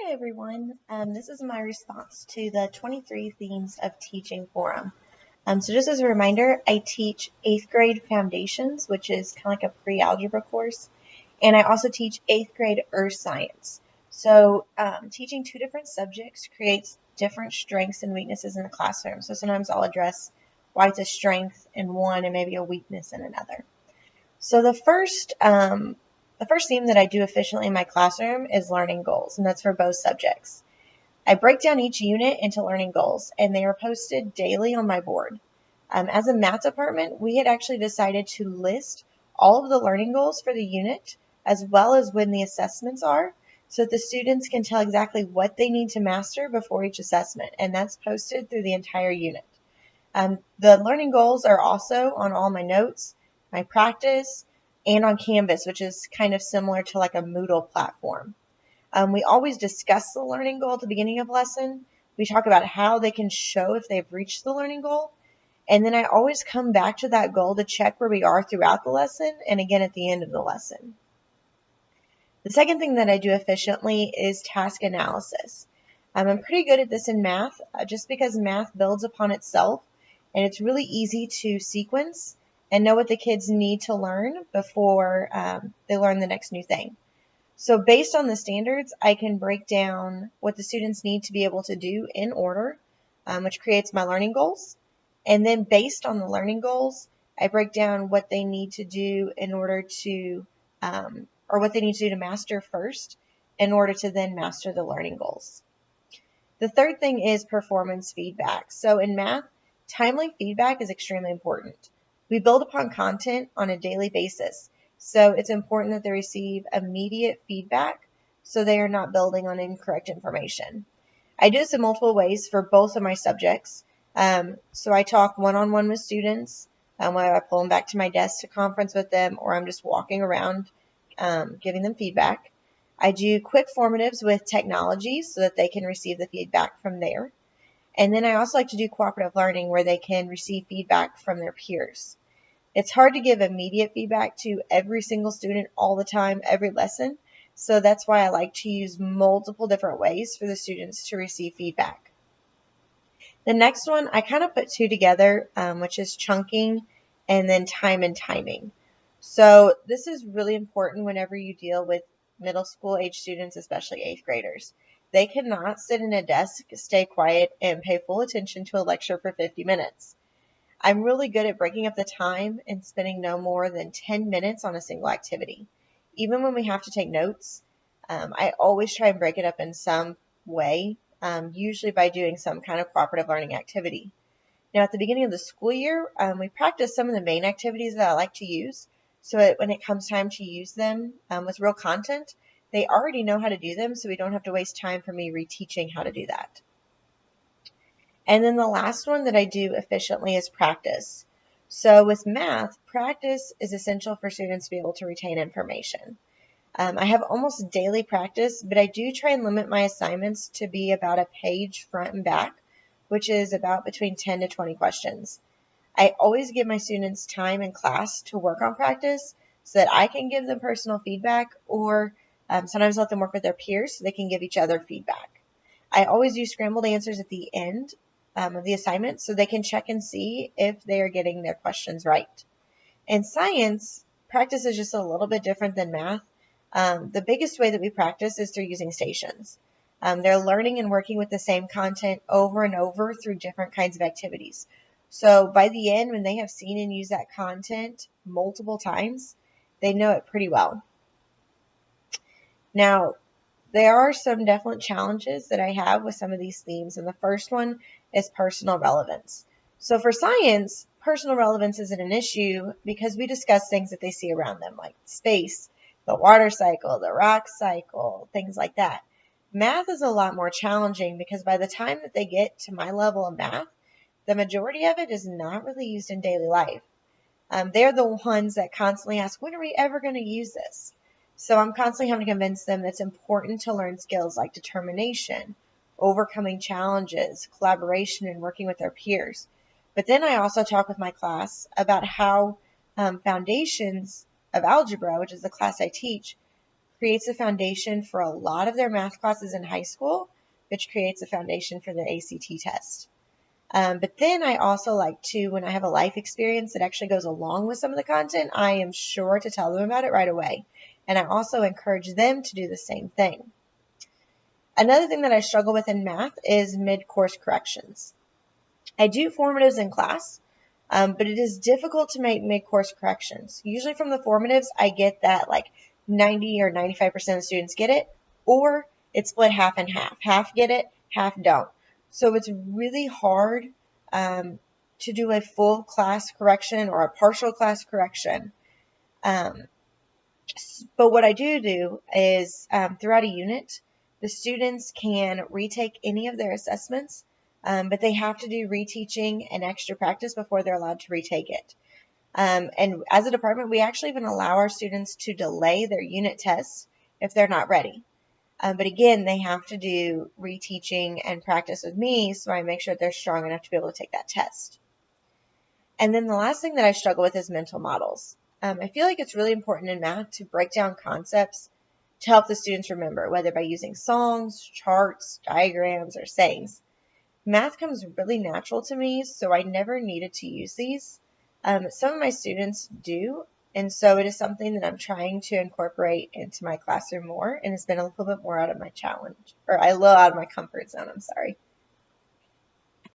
Hi everyone. This is my response to the 23 Themes of Teaching Forum. So just as a reminder, I teach 8th grade foundations, which is kind of like a pre-algebra course, and I also teach 8th grade earth science. So teaching two different subjects creates different strengths and weaknesses in the classroom. So sometimes I'll address why it's a strength in one and maybe a weakness in another. So the first theme that I do efficiently in my classroom is learning goals, and that's for both subjects. I break down each unit into learning goals, and they are posted daily on my board. As a math department, we had actually decided to list all of the learning goals for the unit, as well as when the assessments are, so that the students can tell exactly what they need to master before each assessment, and that's posted through the entire unit. The learning goals are also on all my notes, my practice, and on Canvas, which is kind of similar to like a Moodle platform. We always discuss the learning goal at the beginning of lesson. We talk about how they can show if they've reached the learning goal. And then I always come back to that goal to check where we are throughout the lesson and again at the end of the lesson. The second thing that I do efficiently is task analysis. I'm pretty good at this in math just because math builds upon itself and it's really easy to sequence and know what the kids need to learn before they learn the next new thing. So based on the standards, I can break down what the students need to be able to do in order, which creates my learning goals. And then based on the learning goals, I break down what they need to do in order to, or what they need to do to master first in order to then master the learning goals. The third thing is performance feedback. So in math, timely feedback is extremely important. We build upon content on a daily basis, so it's important that they receive immediate feedback so they are not building on incorrect information. I do this in multiple ways for both of my subjects. So I talk one-on-one with students, whether I pull them back to my desk to conference with them or I'm just walking around giving them feedback. I do quick formatives with technology so that they can receive the feedback from there. And then I also like to do cooperative learning where they can receive feedback from their peers. It's hard to give immediate feedback to every single student all the time, every lesson. So that's why I like to use multiple different ways for the students to receive feedback. The next one, I kind of put two together, which is chunking and then time and timing. So this is really important whenever you deal with middle school age students, especially 8th graders. They cannot sit in a desk, stay quiet, and pay full attention to a lecture for 50 minutes. I'm really good at breaking up the time and spending no more than 10 minutes on a single activity. Even when we have to take notes, I always try and break it up in some way, usually by doing some kind of cooperative learning activity. Now, at the beginning of the school year, we practice some of the main activities that I like to use, so that when it comes time to use them with real content, they already know how to do them, so we don't have to waste time for me reteaching how to do that. And then the last one that I do efficiently is practice. So with math, practice is essential for students to be able to retain information. I have almost daily practice, but I do try and limit my assignments to be about a page front and back, which is about between 10 to 20 questions. I always give my students time in class to work on practice so that I can give them personal feedback or sometimes let them work with their peers so they can give each other feedback. I always do scrambled answers at the end of the assignment so they can check and see if they are getting their questions right. In science, practice is just a little bit different than math. The biggest way that we practice is through using stations. They're learning and working with the same content over and over through different kinds of activities. So by the end, when they have seen and used that content multiple times, they know it pretty well. Now, there are some definite challenges that I have with some of these themes, and the first one is personal relevance. So for science, personal relevance isn't an issue because we discuss things that they see around them, like space, the water cycle, the rock cycle, things like that. Math is a lot more challenging because by the time that they get to my level of math, the majority of it is not really used in daily life. They're the ones that constantly ask, when are we ever going to use this? So I'm constantly having to convince them that it's important to learn skills like determination, overcoming challenges, collaboration, and working with their peers. But then I also talk with my class about how foundations of algebra, which is the class I teach, creates a foundation for a lot of their math classes in high school, which creates a foundation for their ACT test. But then I also like to, when I have a life experience that actually goes along with some of the content, I am sure to tell them about it right away. And I also encourage them to do the same thing. Another thing that I struggle with in math is mid-course corrections. I do formatives in class, but it is difficult to make mid-course corrections. Usually from the formatives, I get that like 90 or 95% of the students get it, or it's split half and half. Half get it, half don't. So it's really hard to do a full class correction or a partial class correction. But what I do is throughout a unit, the students can retake any of their assessments, but they have to do reteaching and extra practice before they're allowed to retake it. And as a department, we actually even allow our students to delay their unit tests if they're not ready. But again, they have to do reteaching and practice with me, so I make sure they're strong enough to be able to take that test. And then the last thing that I struggle with is mental models. I feel like it's really important in math to break down concepts to help the students remember, whether by using songs, charts, diagrams, or sayings. Math comes really natural to me, so I never needed to use these. Some of my students do, and so it is something that I'm trying to incorporate into my classroom more, and it's been a little bit more out of my challenge, or a little out of my comfort zone, I'm sorry.